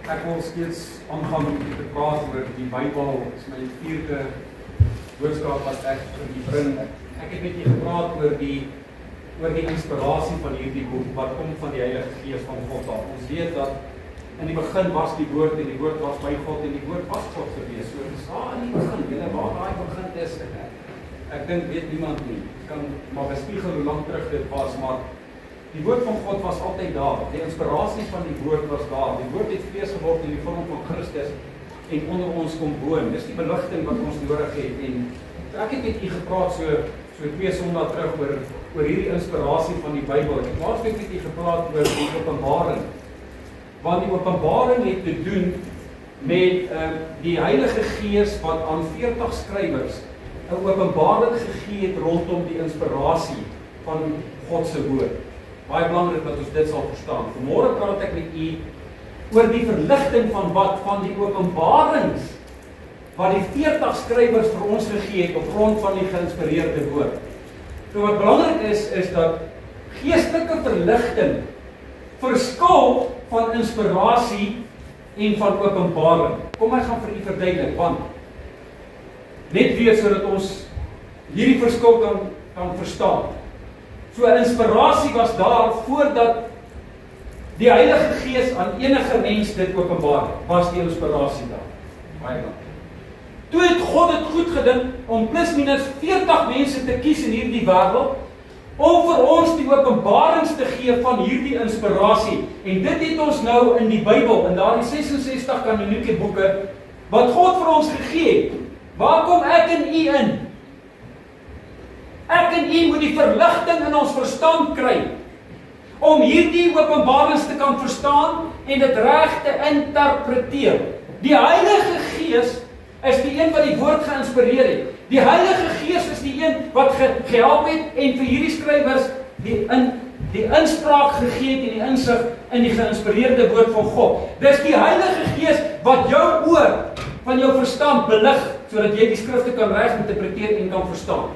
Ek wil steeds aangaan om te praat oor die Bybel. Dit is my 4de boodskap wat ek vir u bring. Ek het met u gepraat oor die inspirasie van hierdie boek wat kom van die Heilige Gees van God af. Ons weet dat in die begin was die woord en die woord was by God en die woord was God gewees. So dis in die begin, julle waar daai begin is. Ek dink weet niemand nie. Kan maar bespiegel hoe lank terug dit was, maar die woord van God was altyd daar. Die inspirasie van die woord was daar. Die woord het vlees geword in die vorm van Christus en onder ons kom woon. Dis die beligting wat ons nodig het. En ek het met u gepraat so 2 Sondae terug oor hierdie inspirasie van die Bybel. Ek het laasweek met u gepraat oor die Openbaring. Want die Openbaring het te doen met die Heilige Gees wat aan 40 skrywers 'n openbaring gegee het rondom die inspirasie van God se woord. Baie belangrik dat ons dit sal verstaan. Vanmôre praat ek met u oor die verligting van die openbarings wat die 40 skrywers vir ons gegee het op grond van die geïnspireerde woord. So wat belangrik is dat geestelike verligting verskil van inspirasie en van openbaring. Kom ek gaan vir u verduidelik, want net weer sodat ons hierdie verskil kan verstaan. So inspirasie was daar voordat die Heilige Gees aan enige mens dit openbaar, was die inspirasie daar. Baie dankie. Toe het God dit goed gedink om plus minus 40 mense te kies in hierdie wêreld om vir ons die openbarings te gee van hierdie inspirasie. En dit het ons nou in die Bybel, in daardie 66 kanonieke boeke wat God vir ons gegee het. Waar kom ek en u in? Ek en u moet die verligting in ons verstand kry om hierdie openbarings te kan verstaan en dit reg te interpreteer. Die Heilige Gees is die een wat die woord geïnspireer het. Die Heilige Gees is die een wat gehelp het en vir hierdie skrywers die inspraak gegee het en die insig in die geïnspireerde woord van God. Dis die Heilige Gees wat jou oor van jou verstand belig sodat jy die skrifte kan reg interpreteer en kan verstaan.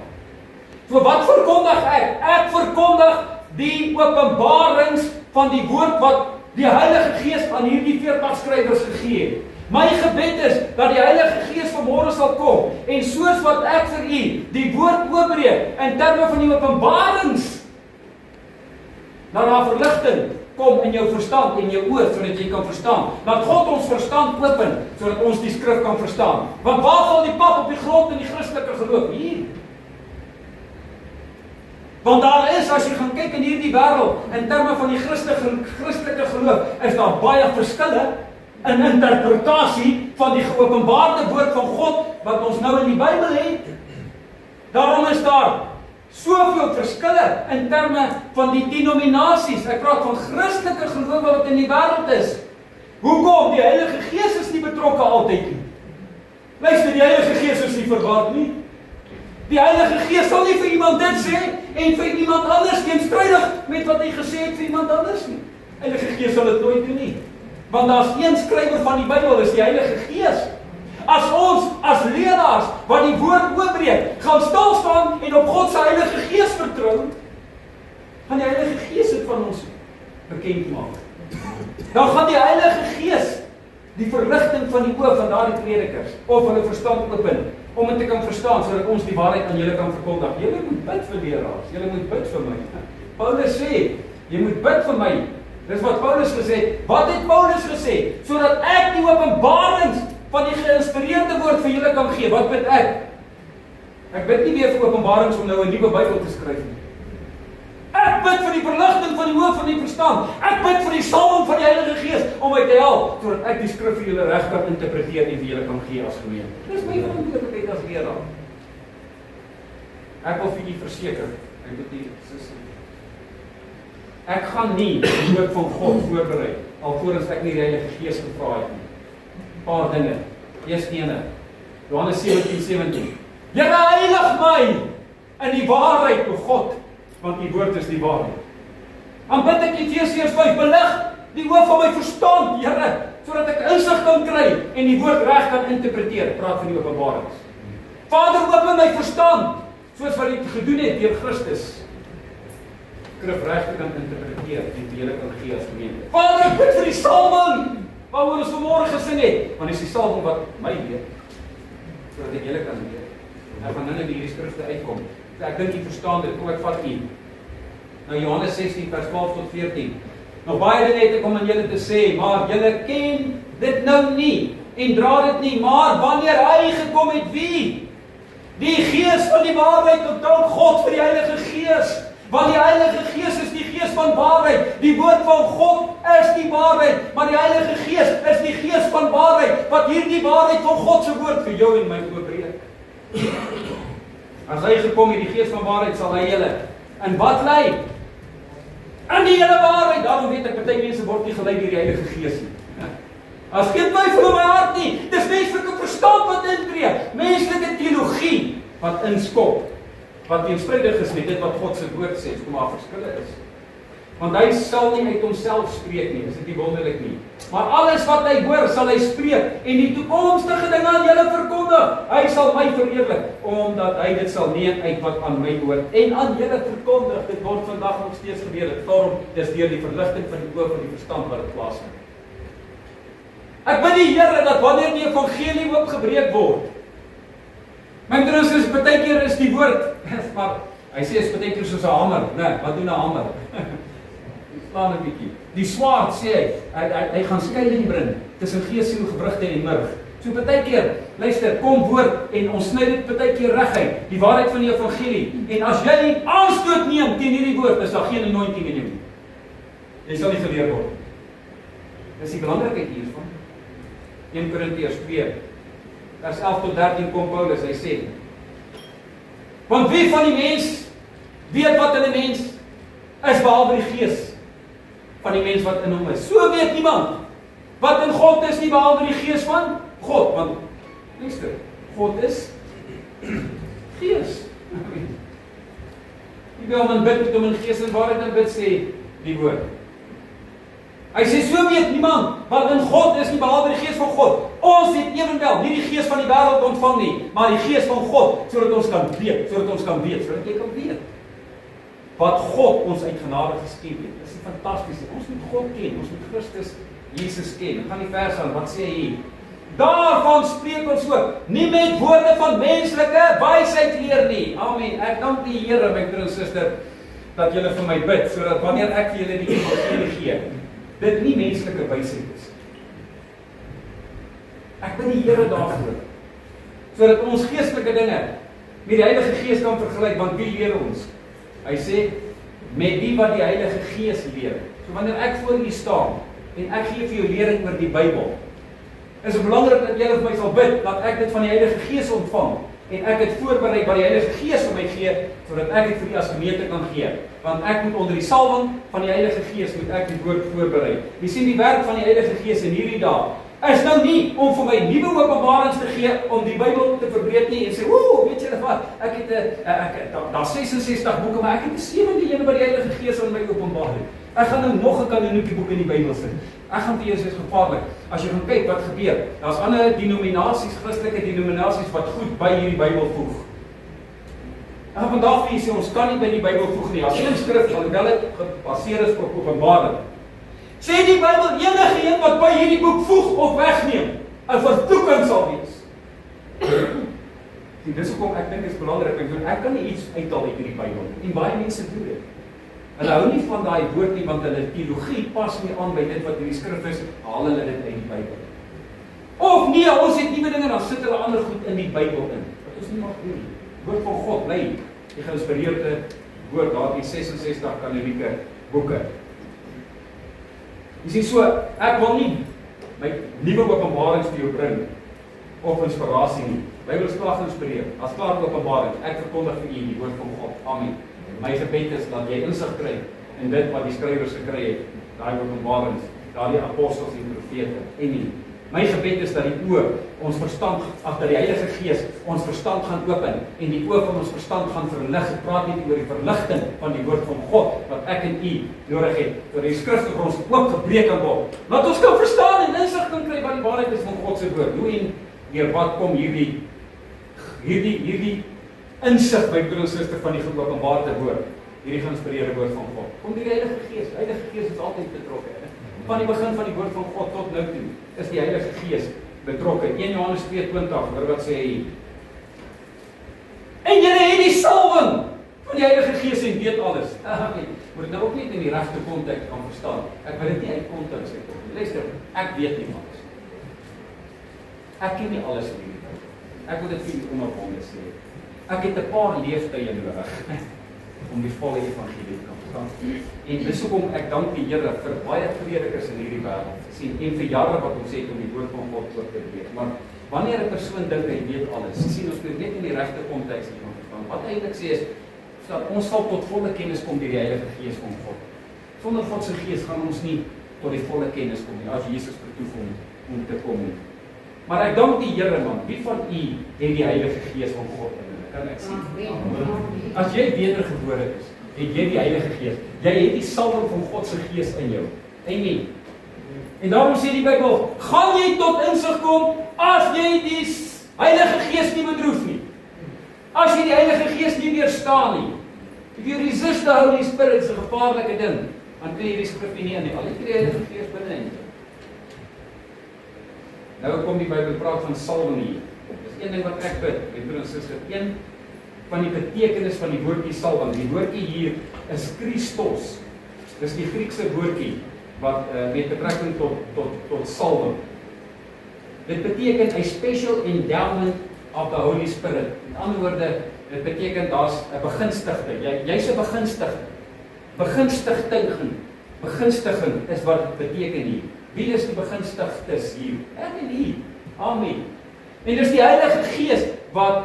So wat verkondig ek? Ek verkondig die openbarings van die woord wat die Heilige Gees aan hierdie 40 skrywers gegee het. My gebed is dat die Heilige Gees vanmôre sal kom en soos wat ek vir u die woord oopbreek in terme van die openbarings na daar verligting kom in jou verstand en jou oor sodat jy kan verstaan. Dat God ons verstand open sodat ons die skrif kan verstaan. Want waar val die pap op die grond in die Christelike geloof? Hier. Want daar is, as jy gaan kyk in hierdie wêreld, in terme van die Christelike geloof, is daar baie verskille in interpretasie van die geopenbaarde woord van God wat ons nou in die Bybel het. Daarom is daar soveel verskille in terme van die denominasies. Ek praat van Christelike geloof wat in die wêreld is. Hoekom? Die Heilige Gees is nie betrokke altyd nie. Luister, die Heilige Gees is nie verwaard nie. Die Heilige Gees sal nie vir iemand dit sê en vir iemand anders teenstrydig met wat hy gesê het vir iemand anders nie. Die Heilige Gees sal dit nooit doen nie. Want daar's een skrywer van die Bybel, is die Heilige Gees. As ons, as leraars, wat die woord oopbreek, gaan stil staan en op God se Heilige Gees vertrou, gaan die Heilige Gees dit van ons bekend maak. Dan gaan die Heilige Gees die verligting van die oë van daardie predikers of hulle verstand open om dit te kan verstaan sodat ons die waarheid aan julle kan verkondig. Julle moet bid vir leraars, julle moet bid vir my. Paulus sê, jy moet bid vir my. Dis wat Paulus gesê het. Wat het Paulus gesê? Sodat ek die openbarings van die geïnspireerde woord vir julle kan gee. Wat bid ek? Ek bid nie meer vir openbarings om nou 'n nuwe Bybel te skryf nie. Ek bid vir die verligting van die oë van die verstand. Ek bid vir die salwing van die Heilige Gees om my te help sodat ek die skrif vir julle reg kan interpreteer en vir julle kan gee as gemeente. Dis my verantwoordelikheid as leraar. Ek wil vir u verseker, ek bid u sussie. Ek gaan nie die woord van God voorberei alvorens ek nie die Heilige Gees gevra het nie. Paar dinge. Eerste ene. Johannes 17:17. Here heilig my in die waarheid, o God, want u woord is die waarheid. Dan bid ek Efesiërs 5, belig die oë van my verstand, Here, sodat ek insig kan kry en die woord reg kan interpreteer. Praat van die openbarings. Vader, open my verstand, soos wat u gedoen het deur Christus. Skrif reg te kan interpreteer en vir julle kan gee as gemeente. Vader, ek bid vir die salwing waaroor ons vanmôre gesing het, want dis die salwing wat my leer, sodat ek julle kan leer. Ek gaan nou net hierdie skrifte uitkom. So ek dink jy verstaan dit, kom ek vat nie. Nou Johannes 16 vers 12 tot 14. Nog baie dinge het ek om aan julle te sê, maar julle ken dit nou nie en dra dit nie, maar wanneer hy gekom het, wie? Die Gees van die waarheid, tot dank God vir die Heilige Gees. Want die Heilige Gees is die Gees van waarheid. Die woord van God is die waarheid, maar die Heilige Gees is die Gees van waarheid, wat hierdie waarheid van God se woord vir jou en my oopbreek. As hy gekom het, die Gees van waarheid, sal hy julle in wat lei? In die hele waarheid. Daarom weet ek, party mense word nie gelei deur die Heilige Gees nie. As geen twyfel in my hart nie, dis menslike verstand wat intree, menslike teologie wat inskop, wat teenstrydig is met dit wat God se woord sê, kom maar verskille is. Want hy sal nie uit homself spreek nie, is dit nie wonderlik nie. Maar alles wat hy hoor, sal hy spreek en die toekomstige dinge aan julle verkondig. Hy sal my verheerlik, omdat hy dit sal neem uit wat aan my hoort en aan julle verkondig. Dit word vandag nog steeds gebeur. Daarom dis deur die verligting van die oë van die verstand wat dit plaasvind. Ek bid die Here dat wanneer die evangelie oopgebreek word, my broers, is baie keer is die woord, maar hy sê is baie keer soos 'n hamer, nee, wat doen 'n hamer? Slaan 'n bietjie. Die swaard sê hy gaan skeiding bring tussen gees, siel, gewrigte en murg. So baie keer, luister, kom woord en ons sny dit baie keer reguit, die waarheid van die evangelie. En as jy aanstoot neem teen hierdie woord, is daar geen anointing in jou nie. Jy sal nie geleer word. Dis die belangrikheid hiervan. 1 Korintiërs 2 vers 11 tot 13 kom Paulus, hy sê, want wie van die mens weet wat in 'n mens is behalwe die gees van die mens wat in hom is. So weet niemand wat in God is nie behalwe die gees van God, want luister, God is gees. Jy wil men bid met hom in gees en waarheid en bid, sê die woord. Hy sê, so weet niemand wat in God is nie behalwe die gees van God. Ons het ewenwel nie die gees van die wêreld ontvang nie, maar die gees van God, sodat ons kan weet, sodat jy kan weet wat God ons uit genade geskenk het. Dis fantasties. Ons moet God ken, ons moet Christus Jesus ken. Ek gaan die vers aan, wat sê hy? Daarvan spreek ons ook, nie met woorde van menslike wysheid leer nie. Amen. Ek dank die Here, my broer en suster, dat julle vir my bid, sodat wanneer ek vir julle die evangelie gee, dit nie menslike wysheid is. Ek bid die Here daarvoor, sodat ons geestelike dinge met die Heilige Gees kan vergelyk, want wie leer ons? Hy sê, met die wat die Heilige Gees leer. So wanneer ek voor u staan, en ek gee vir jou lering oor die Bybel, is het belangrik dat julle vir my sal bid, dat ek dit van die Heilige Gees ontvang, en ek het voorberei wat die Heilige Gees vir my gee, sodat ek dit vir u as gemeente kan gee. Want ek moet onder die salwing van die Heilige Gees, moet ek die woord voorberei. Jy sien die werk van die Heilige Gees in hierdie dag, is nou nie om vir my nuwe openbarings te gee, om die Bybel te verbreek nie, en sê, weet julle wat, ek het, daar 66 boeke, maar ek het die 7de een wat die Heilige Gees aan my openbaar het. Ek gaan nou nog 'n kanonieke boek in die Bybel sit. Ek gaan vir jou sê, is gevaarlik. As jy gaan kyk wat gebeur, daar's ander denominasies, Christelike denominasies, wat goed by hierdie Bybel voeg. En vandag vir jy sê, ons kan nie by die Bybel voeg nie. As een skrif, alhoewel dit gebaseer is op Openbaring, sê die Bybel, enige een wat by hierdie boek voeg of wegneem, 'n vervloeking sal wees. Dis hoekom ek dink dit is belangrik, ek kan nie iets uithaal uit hierdie Bybel, en baie mense doen dit. Hulle hou nie van daai woord nie, want hulle teologie pas nie aan by dit wat in die skrif is, haal hulle dit uit die Bybel. Of nee, ons het nuwe dinge, dan sit hulle ander goed in die Bybel in, wat ons nie mag doen nie. Woord van God bly die geïnspireerde woord, daar die 66 kanonieke boeke. Jy sien so, ek wil nie my nuwe openbarings vir jou bring, of inspirasie nie. Bybel is klaar geïnspireer, as klaar openbaring, ek verkondig vir u die woord van God. Amen. My gebed is dat jy insig kry in dit wat die skrywers gekry het, daai openbarings, daai apostels en profete. En my gebed is dat die oë, ons verstand, agter die Heilige Gees, ons verstand gaan open en die oë van ons verstand gaan verlig. Ek praat nie oor die verligting van die woord van God wat ek en u nodig het, sodat die skrif vir ons oopgebreek kan word. Laat ons kan verstaan en insig kan kry wat die waarheid is van God se woord. Hoe en deur wat kom hierdie insig, my broer en suster, van die geopenbaarde woord, hierdie geïnspireerde woord van God. Kom die Heilige Gees. Die Heilige Gees is altyd betrokke. van die begin van die woord van God tot nou toe, is die Heilige Gees betrokke. 1 Johannes 2:20, hoor wat sê hy. En julle het die salwing van die Heilige Gees en weet alles. Moet dit nou ook nie in die regte konteks kan verstaan. Ek wil dit nie uit konteks uit. Luister, ek weet nie alles. Ek ken nie alles in hierdie wêreld. Ek wil dit vir julle onopvonde sê. Ek het 'n paar leeftye nodig om die volle evangelie te kan verstaan. En dis hoekom ek dank die Here vir baie predikers in hierdie wêreld. Sien, en vir jare wat ons het om die woord van God oop te breek. Maar wanneer 'n persoon dink hy weet alles, sien ons dit net in die regte konteks hiervan verstaan. Wat eintlik sê is dat ons sal tot volle kennis kom deur die Heilige Gees van God. Sonder God se Gees gaan ons nie tot die volle kennis kom nie, as Jesus betoef om te kom nie. Maar ek dank die Here man, wie van u het die Heilige Gees van God in hulle? Kan ek sien? As jy wedergebore is, het jy die Heilige Gees. Jy het die salwing van God se Gees in jou. Amen. En daarom sê die Bybel, gaan jy tot insig kom as jy die Heilige Gees nie bedroef nie. As jy die Heilige Gees nie weerstaan nie. If you resist the Holy Spirit, is 'n gevaarlike ding. Dan kry jy die skrif nie in nie. Al het jy die Heilige Gees binne in jou. Nou kom die Bybel praat van salwing hier. Dis een ding wat ek bid, broer en suster. Een van die betekenis van die woordjie salwing. Die woordjie hier is Christos. Dis die Griekse woordjie wat met betrekking tot salwing. Dit beteken a special endowment of the Holy Spirit. Met ander woorde, dit beteken daar's 'n begunstiging. Jy's 'n begunstiging. Begunstiging is wat dit beteken hier. Wie is die begunstigdes hier? Ek en u. Amen. En dis die Heilige Gees wat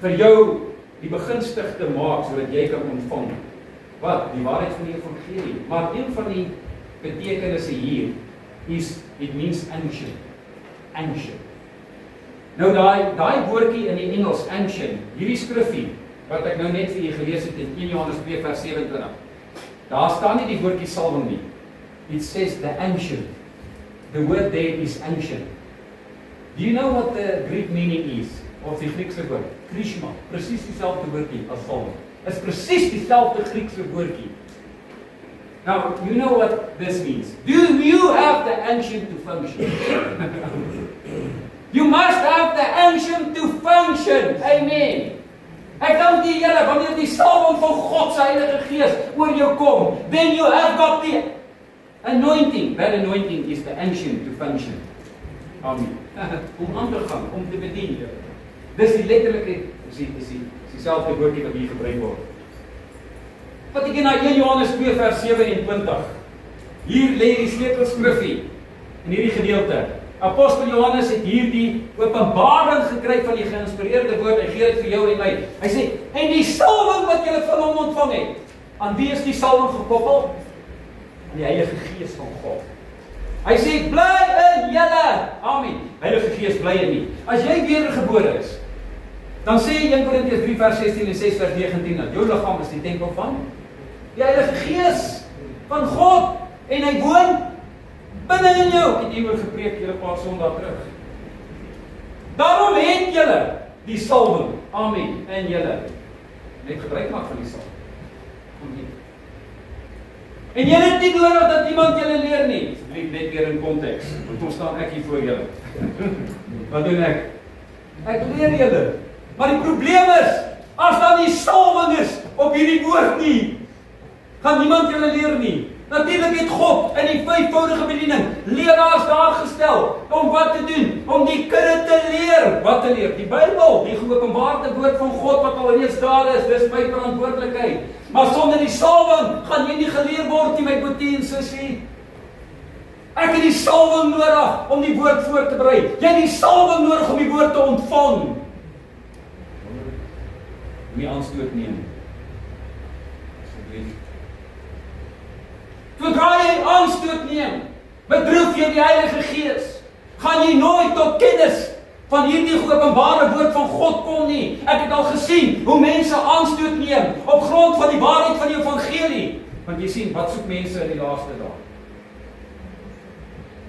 vir jou die begunstigde maak sodat jy kan ontvang. Wat? Die waarheid van die evangelie. Maar een van die betekenisse hier is it means ancient. Ancient. Nou daai woordjie in die Engels ancient, hierdie skrifgie wat ek nou net vir julle gelees het in 1 Johannes 2 vers 27. Daar staan nie die woordjie salwing nie. It says the ancient. The word there is ancient. Do you know what the Greek meaning is of die Griekse woord? Krishma. Presies dieselfde woordjie as salwing. Is presies dieselfde Griekse woordjie. Now, you know what this means. Do you have the ancient to function? You must have the ancient to function. Amen. Ek dank die Here wanneer die salwing van God se Heilige Gees oor jou kom, then you have got the anointing. That anointing is the ancient to function. Amen. Om aan te gaan, om te bedien. Dis die letterlike is dieselfde woordjie wat hier gebruik word. Wat ek na 1 Johannes 2 vers 27. Hier lê die sleutelskrifgie in hierdie gedeelte. Apostel Johannes het hierdie openbaring gekry van die geïnspireerde woord. Hy gee dit vir jou en my. Hy sê, en die salwing wat julle van hom ontvang het. Aan wie is die salwing gekoppel? Aan die Heilige Gees van God. Hy sê, bly in julle. Amen. Heilige Gees bly in nie. As jy wedergebore is, dan sê 1 Korintiërs 3 vers 16 en 6 vers 19 dat jou liggaam is die tempel van die Heilige Gees van God en hy woon binne in jou. Ek het hieroor gepreek julle paar Sondae terug. Daarom het julle die salwing. Amen. En julle net gebruik maak van die salwing. Amen. En julle het nie nodig dat iemand julle leer nie. Asseblief net weer in konteks. Want ons staan ek hier voor julle. Wat doen ek? Ek leer julle. Maar die probleem is, as daar nie salwing is op hierdie woord nie, gaan niemand julle leer nie. Natuurlik het God in die vyfvoudige bediening leraars daar gestel om wat te doen, om die kudde te leer. Wat te leer? Die Bybel, die geopenbaarde woord van God wat al reeds daar is, dis my verantwoordelikheid. Maar sonder die salwing gaan jy nie geleer word nie, my boetie en sussie. Ek het die salwing nodig om die woord voor te berei. Jy het die salwing nodig om die woord te ontvang. Nie aanstoot neem. Asseblief. Sodra jy aanstoot neem, bedroef jy die Heilige Gees, gaan jy nooit tot kennis van hierdie geopenbare woord van God kom nie. Ek het al gesien hoe mense aanstoot neem op grond van die waarheid van die evangelie. Want jy sien, wat soek mense in die laaste dae?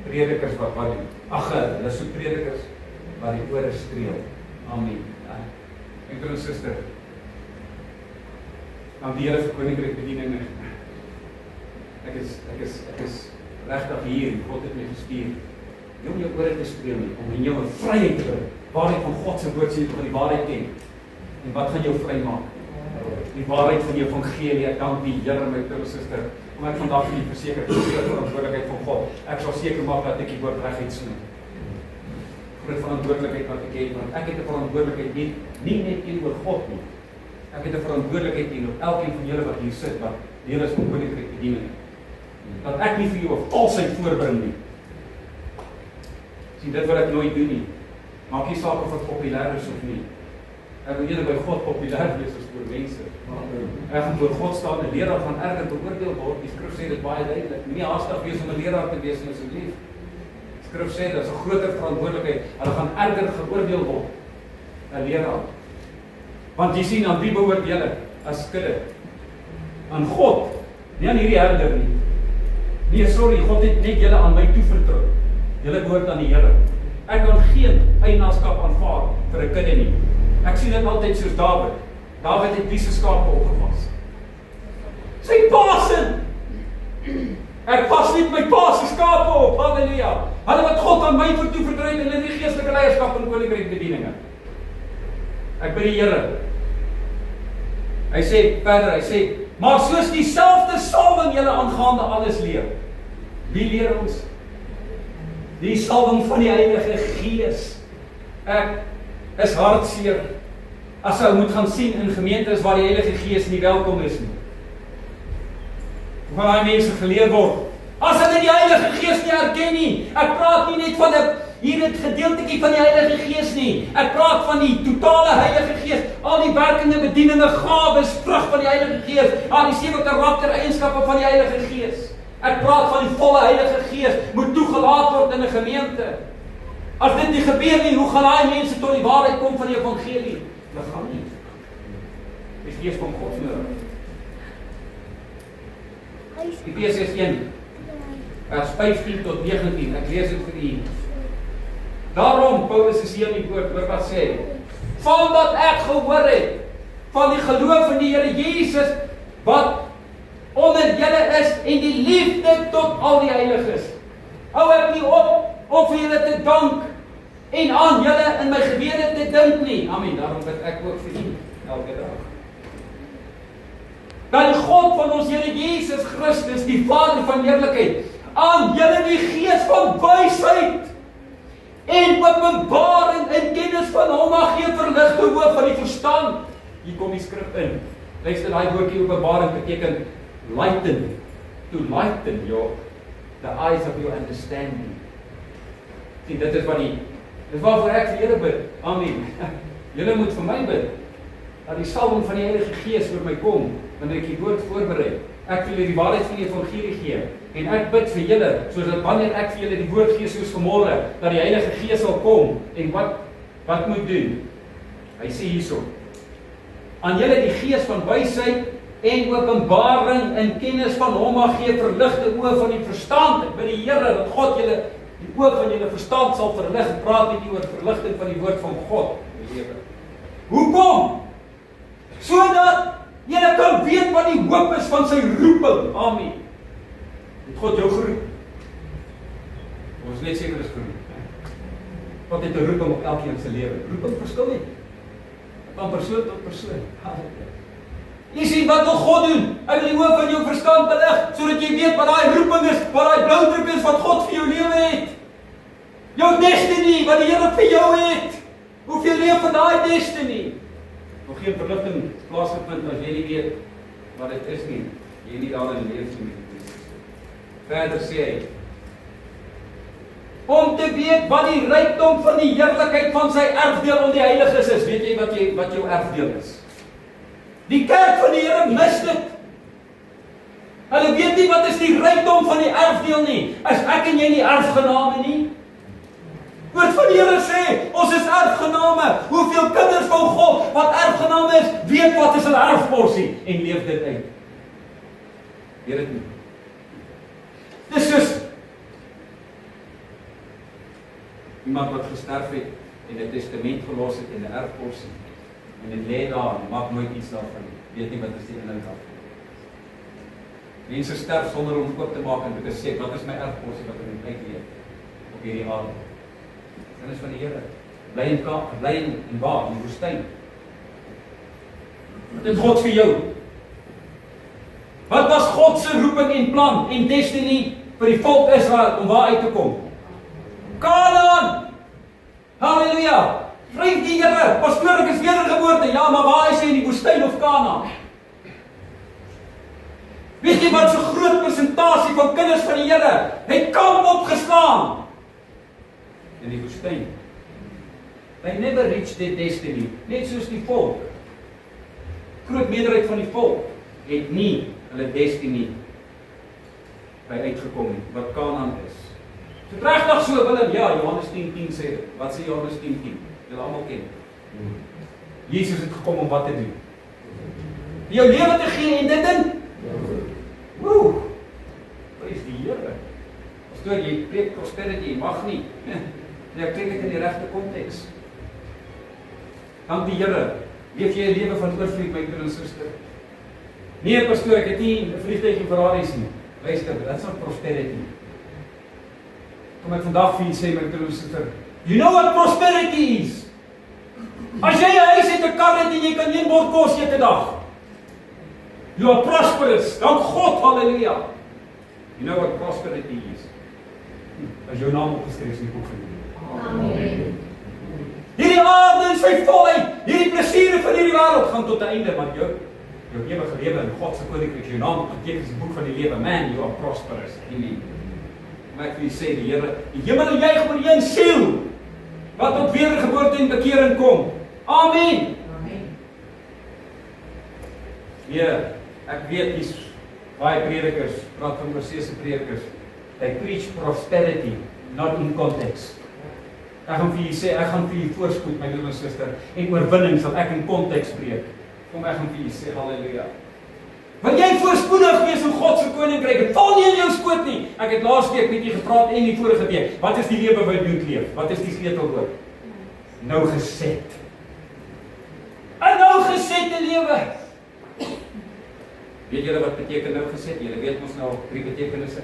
Predikers wat doen? Ag, hulle soek predikers wat die ore streel. Amen. My broer en suster, dank die Here vir koninkryk bediening. Ek is regtig hier, God het my gestuur, nie om jou ore te speel nie, om in jou 'n vryheid te bring, waarheid van God se woord sê, jy gaan die waarheid ken. En wat gaan jou vry maak? Die waarheid van die evangelie. Ek dank die Here, my broer en suster, om ek vandag vir die verseker die verantwoordelikheid van God. Ek sal seker maak dat ek die woord reg uitsnoei. Groot verantwoordelikheid wat ek het, want ek het 'n verantwoordelikheid nie net teenoor God nie. Ek het 'n verantwoordelikheid teenoor elkeen van julle wat hier sit, wat deel is van koninkryk bediening. Dat ek nie vir jou 'n valsheid voorbring nie. Sien, dit wil ek nooit doen nie. Maak nie saak of dit populêr is of nie. Ek wil eerder by God populêr wees as voor mense. Ek gaan voor God staan, 'n leraar gaan erger beoordeel word. Die skrif sê dit baie duidelik. Moenie haastig wees om 'n leraar te wees nie, asseblief. Die skrif sê dit is 'n groter verantwoordelikheid. Hulle gaan erger geoordeel word. 'n Leraar. Want jy sien, aan wie behoort julle as kudde? Aan God, nie aan hierdie herder nie. Nee, sorry, God het net julle aan my toevertrou. Julle behoort aan die Here. Ek kan geen eienaarskap aanvaar vir 'n kudde nie. Ek sien dit altyd soos Dawid. Dawid het wie se skape opgepas? Sy pa se. Ek pas nie my pa se skape op. Halleluja. Hulle wat God aan my toevertrou het in die geestelike leierskap en koninkryk bedieninge. Ek bid die Here. Hy sê verder, hy sê, maar soos dieselfde salwing julle aangaande alles leer. Wie leer ons? Die salwing van die Heilige Gees. Ek is hartseer as ou moet gaan sien in gemeentes waar die Heilige Gees nie welkom is nie. Waar daai mense geleer word. As hulle die Heilige Gees nie erken nie. Ek praat nie net van 'n hier het gedeeltetjie van die Heilige Gees nie. Ek praat van die totale Heilige Gees, al die werkende bedieninge, gawes, vrug van die Heilige Gees, al die 7 karaktereienskappe van die Heilige Gees. Ek praat van die volle Heilige Gees, moet toegelaat word in 'n gemeente. As dit nie gebeur nie, hoe gaan daai mense tot die waarheid kom van die evangelie? Dit gaan nie. Dis Gees van God nodig. Efesiërs 1 vers 15 tot 19. Ek lees dit vir u. Daarom, Paulus is hier in die woord, hoor wat sê. Vandat ek gehoor het van die geloof in die Here Jesus, wat onder julle is, en die liefde tot al die heiliges. Hou ek nie op om vir julle te dank, en aan julle in my gebede te dink nie. Amen, daarom bid ek ook vir u, elke dag. Dat die God van ons Here Jesus Christus, die Vader van heerlikheid, aan julle die gees van wysheid, en openbaring en kennis van hom mag gee, verligte oë van die verstand. Hier kom die skrif in. Luister, daai woordjie openbaring beteken lighten, to lighten the eyes of your understanding. Sien, dit is waarvoor ek vir julle bid. Amen. Julle moet vir my bid, dat die salwing van die Heilige Gees oor my kom, wanneer ek die woord voorberei. Ek wil julle die waarheid van die evangelie gee. En ek bid vir julle, sodat wanneer ek vir julle die woord gee soos vanmôre, dat die Heilige Gees sal kom, en wat moet doen? Hy sê hierso, aan julle die gees van wysheid en openbaring en kennis van hom mag gee, verligte oë van die verstand. Ek bid die Here dat God julle die oë van julle verstand sal verlig. Praat net oor verligting van die woord van God in die lewe. Hoekom? Sodat julle kan weet wat die hoop is van sy roeping. Amen. Het God jou geroep? Ons net seker is geroep. God het 'n roeping op elkeen se lewe. Roeping verskil nie. Van persoon tot persoon. Jy sien wat wil God doen? Hy wil die oë van jou verstand belig, sodat jy weet wat daai roeping is, wat daai blauwdruk is wat God vir jou lewe het. Jou destiny, wat die Here vir jou het. Hoeveel leef van daai destiny? Nog geen verligting plaasgevind as jy nie weet wat dit is nie. Jy nie daarin leef nie. Verder sê hy, om te weet wat die rykdom van die heerlikheid van sy erfdeel om die heiliges is. Weet jy wat jou erfdeel is? Die kerk van die Here mis dit. Hulle weet nie wat is die rykdom van die erfdeel nie. As ek en jy nie erfgename nie. Woord van die Here sê, ons is erfgename. Hoeveel kinders van God wat erfgename is, weet wat is hulle erfporsie en leef dit uit. Weet dit nie. Dis soos iemand wat gesterf het en 'n testament gelos het en 'n erfporsie. En dit lê daar, maak nooit iets daarvan nie. Weet nie wat is die inhoud daarvan. Mense sterf sonder om oop te maak en te sê, wat is my erfporsie wat ek moet uitleef op hierdie aarde? Dit is van die Here. Bly in waar? In die woestyn. Wat het God vir jou? Wat was God se roeping en plan en destiny vir die volk Israel om waar uit te kom? Kanaan! Halleluja! Prys die Here, pastoor, ek is wedergeboorte. Ja, maar waar is hy, in die woestyn of Kanaan? Weet jy wat so groot persentasie van kinders van die Here het kamp opgeslaan? In die woestyn. They never reach their destiny. Net soos die volk. Groot meerderheid van die volk het nie hulle destiny by uitgekom nie, wat Kanaan is. So regtig so, Willem, ja, Johannes 10:10 sê, wat sê Johannes 10:10? Julle almal ken. Jesus het gekom om wat te doen? Jou lewe te gee en dit in? Woe! Prys die Here. Pastoor, jy preek prosperity, mag nie. Nee, ek preek dit in die regte konteks. Dank die Here. Leef jy 'n lewe van oorvloed, my broer en suster? Nee, pastoor, ek het nie 'n vliegtuig en Ferraris nie. Luister, that's not prosperity. Kom ek vandag vir julle sê, my broer en suster, you know what prosperity is? As jy 'n huis het, 'n kar het en jy kan 1 bord kos eet 'n dag. You are prosperous. Dank God, halleluja. You know what prosperity is? As jou naam opgeskryf is in die boek van die lewe. Amen. Hierdie aarde is sy volheid. Hierdie plesiere van hierdie wêreld gaan tot 'n einde, maar jou ewige lewe in God se koninkryk, jou naam geteken is in die boek van die lewe. Man, you are prosperous. Amen. Maar ek wil sê die Here, die hemel juig oor een siel wat tot wedergeboorte en bekering kom. Amen. Amen. Ja, ek weet dis baie predikers, praat van oorseese predikers. They preach prosperity, not in context. Ek gaan vir julle sê, ek gaan vir julle voorspoed, my liewe suster, en oorwinning sal ek in konteks preek. Kom, ek gaan vir julle sê, halleluja. Wil jy voorspoedig wees in God se koninkryk? Dit val nie in jou skoot nie. Ek het laas week met julle gepraat en die vorige week. Wat is die lewe wat jy moet leef? Wat is die sleutelwoord? Nou geset. 'n nou gesette lewe. Weet julle wat beteken nou geset? Julle weet mos nou 3 betekenisse.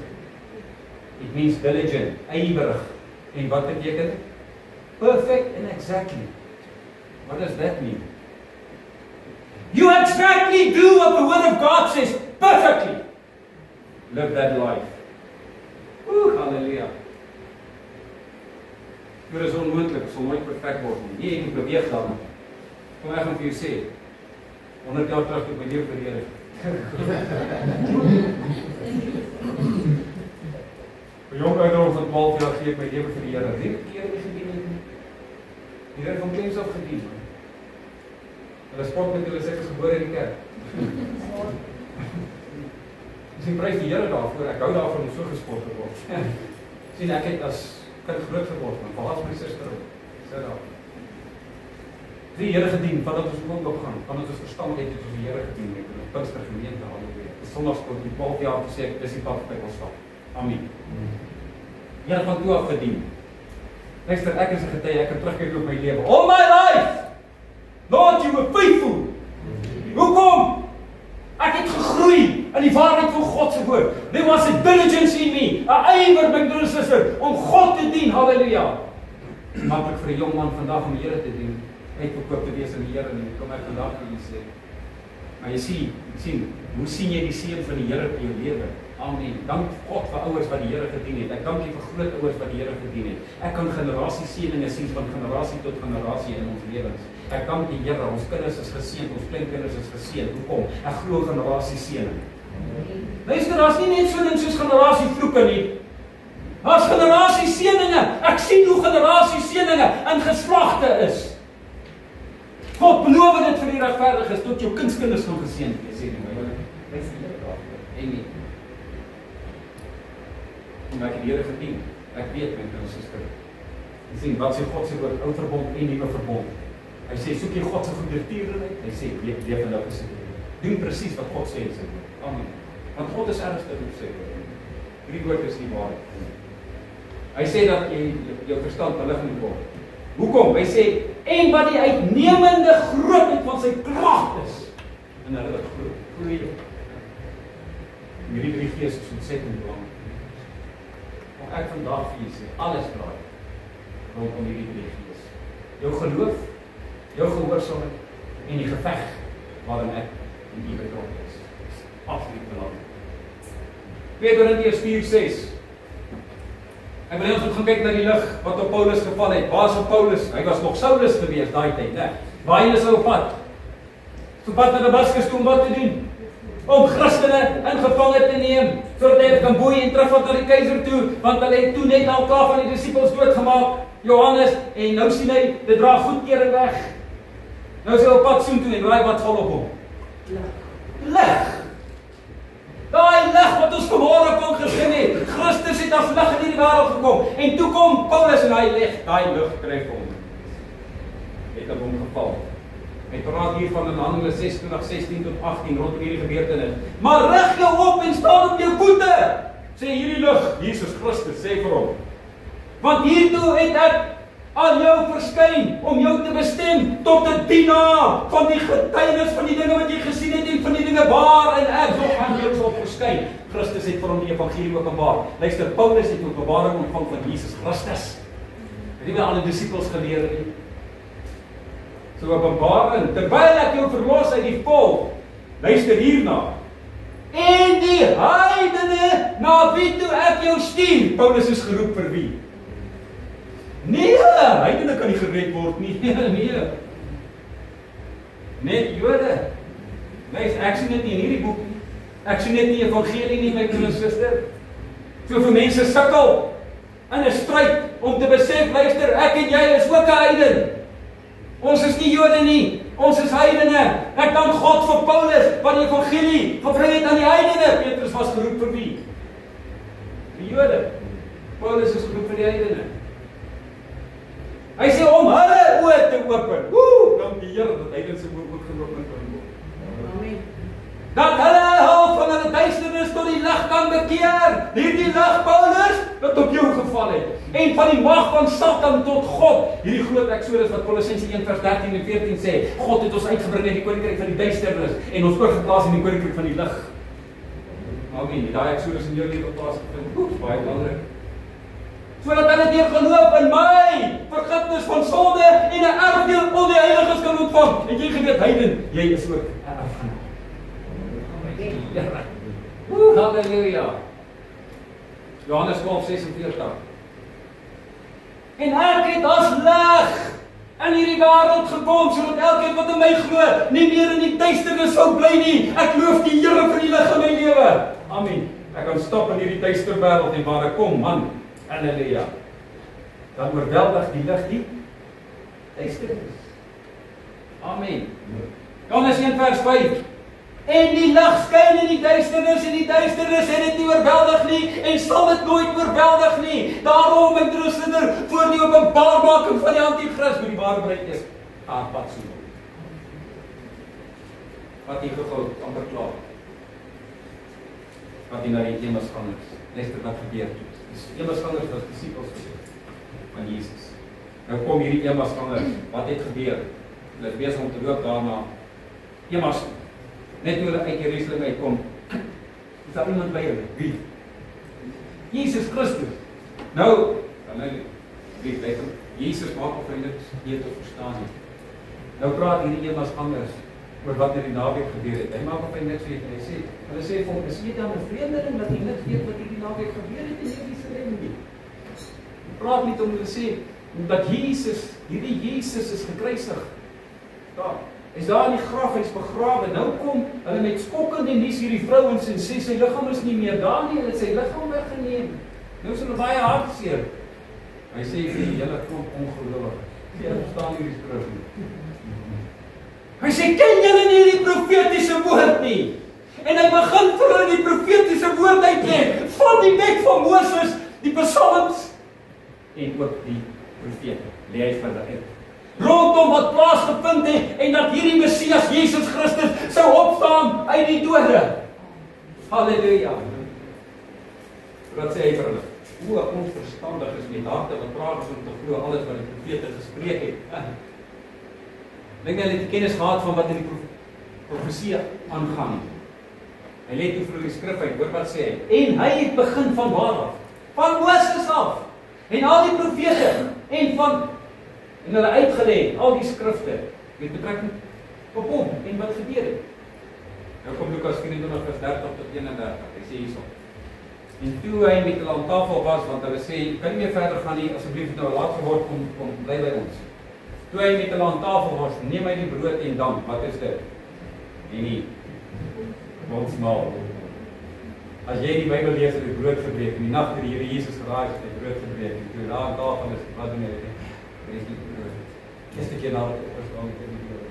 It means diligent, ywerig. En wat beteken dit? Perfect and exactly. What does that mean? You exactly do what the Word of God says, perfectly. Live that life. Halleluja. Dit is onmoontlik, sal nooit perfek word nie. Nee, ek moet beweeg daarna. Kom ek gaan vir jou sê, 100 jaar terug toe my lewe vir die Here. Vir jong ouderdom van 12 jaar gee ek my lewe vir die Here. Wie keer het gedien het? Die Here van kleins af gedien. Hulle spot met hulle sê ek is gebore in die kerk. Ek prys die Here daarvoor. Ek hou daarvan om so gespot te word. Sien, ek het as kind groot geword, maar veral as my suster sê daar. Die Here gedien, vandat ons ook opgaan, vandat ons verstand het ons die Here gedien het in 'n Pinkster gemeente, halleluja. Die Sondagskool die 12 jaar gesê ek dis die pad wat ek wil stap. Amen. Here van toe af gedien. Luister, ek is 'n getuie, ek kan terugkyk op my lewe. All my life. Lord, you were faithful. Hoekom? Ek het gegroei in die waarheid van God se woord. There was a diligence in me, 'n ywer, my broer en suster, om God te dien. Halleluja. Maklik vir 'n jong man vandag om die Here te dien. Uitverkoop te wees in die Here nie. Kom ek vandag vir julle sê. Maar jy sien, hoe sien jy die seën van die Here in jou lewe? Amen. Dank God vir ouers wat die Here gedien het. Ek dank U vir groot ouers wat die Here gedien het. Ek kan generasie seëninge sien van generasie tot generasie in ons lewens. Ek dank die Here, ons kinders is geseën, ons kleinkinders is geseën. Hoekom? Ek glo generasie seëning. Luister, daar's nie net so ding soos generasie vloeke nie. Daar's generasie seëninge. Ek sien hoe generasie seëninge in geslagte is. God beloof dit vir die regverdiges tot jou kindskinders gaan geseën wees, sê die Bybel. Dis die Here daarvoor. Amen. Omdat ek die Here gedien, ek weet my broer en suster. Jy sien wat sê God se woord, ou verbond en nuwe verbond. Hy sê soek jy God se goedertierenheid. Hy sê leef in daardie sin. Doen presies wat God sê in sy woord. Amen. Want God is ernstig met sy woord. Hierdie woord is die waarheid. Hy sê dat jy jou verstand belig moet word. Hoekom? Hy sê en wat die uitnemende grootheid van sy krag is in hulle groei. Hierdie 3 gees is ontsettend belangrik. Maar ek vandag vir julle sê, alles draai rondom hierdie 3 gees. Jou geloof, jou gehoorsaamheid en die geveg waarin ek en jy betrokke is. Absoluut belangrik. 2 Korintiërs 4:6. Ek wil ons moet gaan kyk na die lig wat op Paulus geval het. Waar is op Paulus? Hy was nog Saulus gewees daai tyd, né? Waar is hy op pad? Op pad na Damaskus toe om wat te doen? Om Christene in gevange te neem, sodat hy kan boei en terugvat na die keiser toe, want hulle het toe net al klaar van die disippels doodgemaak, Johannes, en nou sien hy, dit dra goedkeuring weg. Nou is hy op pad soontoe en raai wat val op hom? Lig! Daai lig wat ons vanmôre kon gesien het. Christus het as lig in hierdie wêreld gekom. En toe kom Paulus en hy lig, daai lig tref hom. Het op hom geval. Hy praat hier van in Handelinge 16 tot 18 rondom hierdie gebeurtenis. Maar rig jou op en staan op jou voete, sê hierdie lig, Jesus Christus sê vir hom. Want hiertoe het ek aan jou verskyn om jou te bestem tot 'n dienaar van die getuienis van die dinge wat jy gesien het en van die dinge waarin ek nog aan jou sal verskyn. Christus het vir hom die evangelie openbaar. Luister, Paulus het openbaring ontvang van Jesus Christus. Het nie al die disippels geleer nie. So openbaring, terwyl ek jou verlos uit die volk, luister hierna. En die heidene na wie toe ek jou stuur. Paulus is geroep vir wie? Nee, heidene kan nie gered word nie. Nee. Net Jode. Luister, ek sien dit nie in hierdie boek nie. Ek sien dit nie in die evangelie nie, my broer en suster. Soveel mense sukkel in 'n stryd om te besef, luister, ek en jy is ook 'n heiden. Ons is nie Jode nie, ons is heidene. Ek dank God vir Paulus wat die evangelie gebring het aan die heidene. Petrus was geroep vir wie? Die Jode. Paulus is geroep vir die heidene. Hy sê om hulle oë te open. Dank die Here dat heidense oë ook geopen kan word. Amen. Dat hulle hul van hulle duisternis tot die lig kan bekeer. Hierdie lig, Paulus, wat op jou geval het. En van die mag van Satan tot God. Hierdie groot Eksodus wat Kolossense 1:13 en 14 sê. God het ons uitgebring uit die koninkryk van die duisternis en ons oorgeplaas in die koninkryk van die lig. Amen. Daai Eksodus in jou lewe plaasgevind. Baie belangrik. Sodat hulle deur geloof in my vergifnis van sonde en 'n erfdeel onder die heiliges kan ontvang. En jy geweet, heiden, jy is ook 'n erfgenaam. Halleluja. Johannes 12:46. En ek het as lig in hierdie wêreld gekom, sodat elkeen wat in my glo, nie meer in die duisternis sou bly nie. Ek loof die Here vir die lig in my lewe. Amen. Ek kan stap in hierdie duister wêreld en waar ek kom, man. Halleluja. Dan oorweldig die lig die duisternis. Amen. Johannes 1:5. En die lig skyn in die duisternis en die duisternis het dit nie oorweldig nie en sal dit nooit oorweldig nie. Daarom, my broeder, voor die openbaarmaking van die anti-kris vir die ware bruid is aanpad sien. Wat hier gou amper klaar. Wat hier na die Emmausgangers. Luister wat gebeur toe. Die Emmausgangers was disippels van Jesus. Nou kom hierdie Emmausgangers. Wat het gebeur? Hulle is besig om te loop daarna Emmaus. Net toe hulle uit Jerusalem uitkom, is daar iemand by hulle. Wie? Jesus Christus. Nou, wie weet hom? Jesus maak of hy dit weet of verstaan nie. Nou praat hierdie Emmausgangers oor wat in die naweek gebeur het. Hy maak of hy niks weet en hy sê, hulle sê vir hom, is jy dan 'n vreemdeling dat jy niks weet wat hierdie naweek gebeur het in Jerusalem nie? Praat met hom en sê dat hierdie Jesus is gekruisig. Daar. Is daar in die graf, hy's begrawe. Nou kom hulle met skokkende nuus hierdie vrouens en sê sy liggaam is nie meer daar nie, hulle het sy liggaam weggeneem. Nou is hulle baie hartseer. Hy sê vir julle klomp ongelowiges. Julle verstaan hierdie skrif nie. Hy sê ken julle nie die profetiese woord nie? En hy begin vir hulle die profetiese woord uitlê van die wet van Moses, die psalms en ook die profete. Lê hy vir hulle uit. Rondom wat plaasgevind het en dat hierdie Messias Jesus Christus sou opstaan uit die dode. Halleluja. Wat sê hy vir hulle? Hoe onverstandig is die harte wat praat om te glo alles wat die profete gespreek het. Dink hulle het kennis gehad van wat in die profesie aangaan. Hy lê toe vir die skrif uit, hoor wat sê hy? En hy het begin van waar af? Van Moses af. En al die profete en hulle uitgelê, al die skrifte met betrekking op hom en wat gebeur het. Nou kom Lukas 24 vers 30 tot 31. Hy sê hierso. En toe hy met hulle aan tafel was, want hulle sê, kan nie meer verder gaan nie, asseblief nou laat geword, kom bly by ons. Toe hy met hulle aan tafel was, neem hy die brood en dan, wat is dit? En die bondsmaal. As jy die Bybel lees, het die brood gebreek, en die nag toe die Here Jesus geraai het, die brood gebreek, en toe daar aan tafel is, wat doen hy? Breek die brood. Eerste keer na die oorsprong het die brood.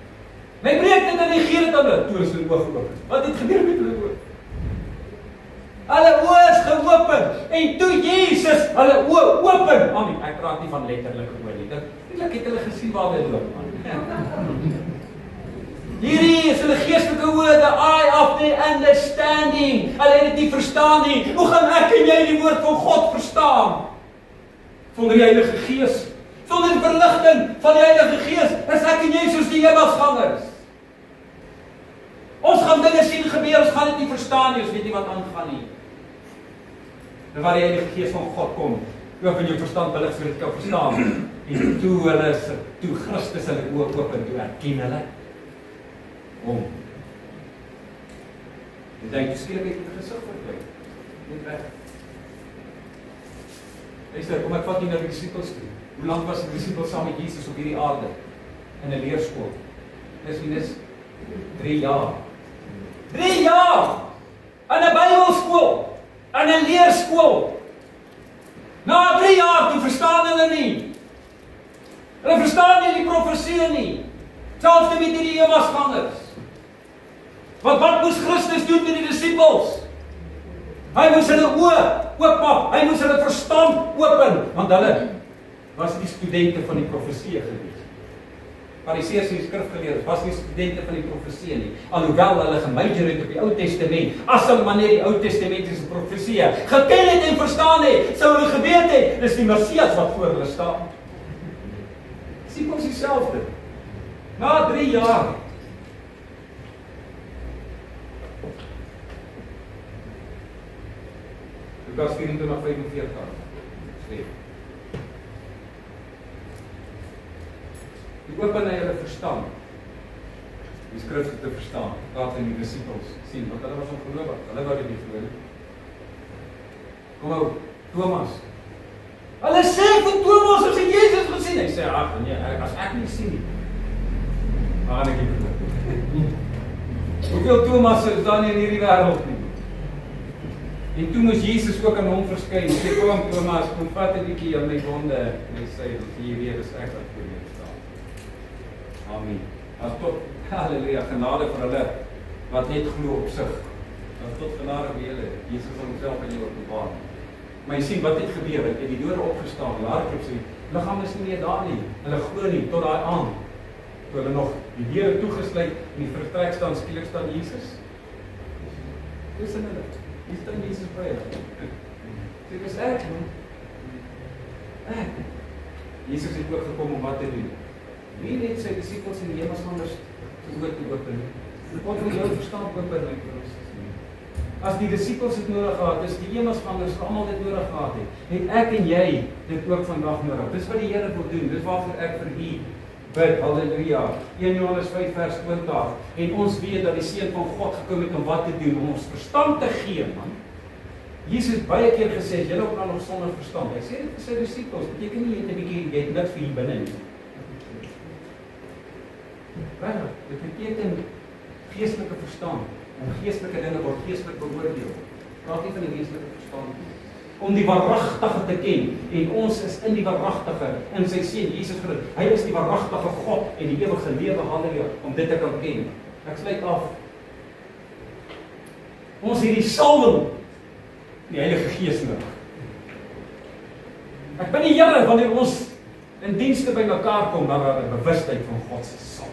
My breek dit en hy gee dit aan hulle, toe is hulle oog geopen. Wat het gebeur met hulle oog? Hulle oë is geopen, en toe Jesus hulle oë open, amen, ek praat nie van letterlike oë nie, dit het hulle gesien waar hulle loop, hierdie is hulle geestelike oë, the eye of the understanding, hulle het dit nie verstaan nie, hoe gaan ek en jy die woord van God verstaan? Sonder die Heilige Gees, sonder die verligting van die Heilige Gees, is ek en jy soos die Emmausgangers. Ons gaan dinge sien gebeur, ons gaan dit nie verstaan nie, ons weet nie wat aangaan nie. En waar die Heilige Gees van God kom, open jou verstand billig sodat jy kan verstaan. En toe Christus hulle oë open, toe erken hulle hom. En dan skielik het die gesig verdwyn. Net weg. Luister, kom ek vat nie na die disippels toe. Hoe lank was die disippels saam met Jesus op hierdie aarde? In 'n leerskool. Dis 3 jaar. 3 jaar! In 'n Bybelskool, in 'n leerskool. Na 3 jaar, toe verstaan hulle nie. Hulle verstaan nie die profesie nie. Selfs met hierdie Emmausgangers. Want wat moes Christus doen met die disippels? Hy moes hulle oë oopmaak, hy moes hulle verstand open, want hulle was die studente van die profesie gewees. Fariseërs en skrifgeleerdes was nie studente van die profesie nie, alhoewel hulle gemajor het op die Ou Testament, as hulle maar net die Ou Testamentiese profesie geken het en verstaan het, sou hulle geweet het, dis die Messias wat voor hulle staan. Disippels dieselfde. Na 3 jaar. Lukas 24:45 sê. Die open hy hulle verstaan. Die skrifte te verstaan. Praat in die disippels sien, want hulle was ongelowig. Hulle wou dit nie glo nie. Kom nou, Thomas. Hulle sê vir Thomas, as hy Jesus gesien, hy sê, ag nee, as ek nie sien nie. Maar ek nie. Hoeveel Thomas is daar nie in hierdie wêreld nie? En toe moes Jesus ook aan hom verskyn. Hy sê, kom Thomas, kom vat 'n bietjie aan my wonde. En hy sê, hier weer is ek wat vir jou staan. Amen. As tot, halleluja, genade vir hulle wat net glo op sig. As tot genade vir julle, Jesus sal homself aan julle openbaar. Maar jy sien wat het gebeur, het die dode opgestaan, hulle hardloop sê, liggaam is nie meer daar nie, hulle glo nie, tot daai aand, toe hulle nog die deure toegesluit, en die vertrek staan, skielik staan Jesus. Dis in hulle, hier staan Jesus by hulle. Sê, dis ek, man. Ek. Jesus het ook gekom om wat te doen. Wie net sy disippels en die Emmausgangers oor te open. God wil jou verstaan open, my broers. As die disippels het nodig gehad, is die Emmausgangers almal dit nodig gehad het ek en jy dit ook vandag nodig. Dis wat die Here wil doen, dis waarvoor ek vir u bid, halleluja. 1 Johannes 5 vers 20, en ons weet dat die Seun van God gekom het om wat te doen, om ons verstand te gee, man. Jesus het baie keer gesê, julle ook nog sonder verstand. Hy sê dit vir sy disippels, beteken nie, jy het niks vir hier binne nie. Dit beteken geestelike verstand. En geestelike dinge word geestelik beoordeel. Praat nie van die geestelike verstand. Om die waaragtige te ken. En ons is in die waaragtige, in sy Seun Jesus Christus. Hy is die waaragtige God en die ewige lewe, halleluja, om dit te kan ken. Ek sluit af. Ons hierdie salwing, die Heilige Gees nodig. Ek bin die Here wanneer ons in dienste by mekaar kom, dan daar 'n bewustheid van God se salwing.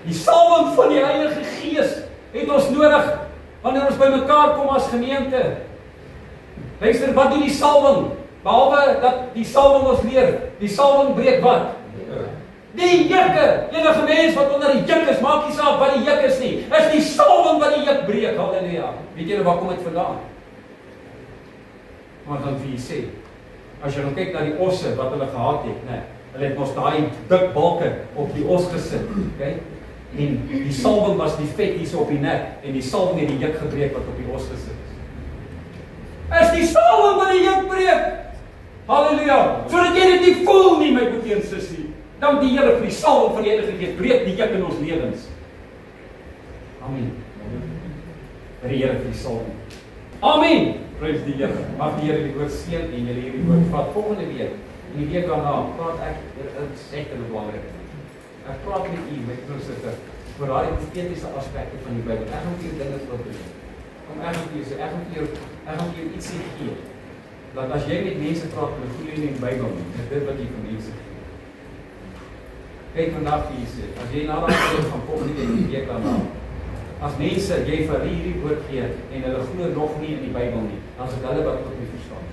Die salwing van die Heilige Gees het ons nodig wanneer ons by mekaar kom as gemeente. Luister, wat doen die salwing? Behalwe dat die salwing ons leer, die salwing breek wat? Die jukke, enige mens wat onder die juk is, maak nie saak wat die juk is nie, is die salwing wat die juk breek, halleluja. Weet julle waar kom dit vandaan? Maar dan vir jy sê, as jy nou kyk na die osse wat hulle gehad het, né? Hulle het mos daai dik balke op die os gesit, okay? En die salwing was die vet hier so op die nek, en die salwing het die juk gebreek wat op die os gesit is. Is die salwing wat die juk breek? Halleluja, sodat jy dit nie voel nie, my broer en sussie. Dank die Here vir die salwing van die Heilige Gees, breek die juk in ons lewens. Amen. Die Here vir die salwing. Amen. Prys die Here. Mag die Here die woord seën en julle hierdie woord vat volgende week. En die week daarna praat ek echt belangrik. Ek praat met u, my broersister, oor daai profetiese aspekte van die Bybel. Ek gaan vir julle dinge wil doen. Ek gaan vir jou iets gee. Dat as jy met mense praat, hulle glo nie in die Bybel nie. Dit wat jy vir mense gee. Kyk vandag vir jy sê, as jy na daai van volgende week daarna, as mense jy vir hierdie woord gee en hulle glo nog nie in die Bybel nie, dan is dit hulle wat tot nie verstaan.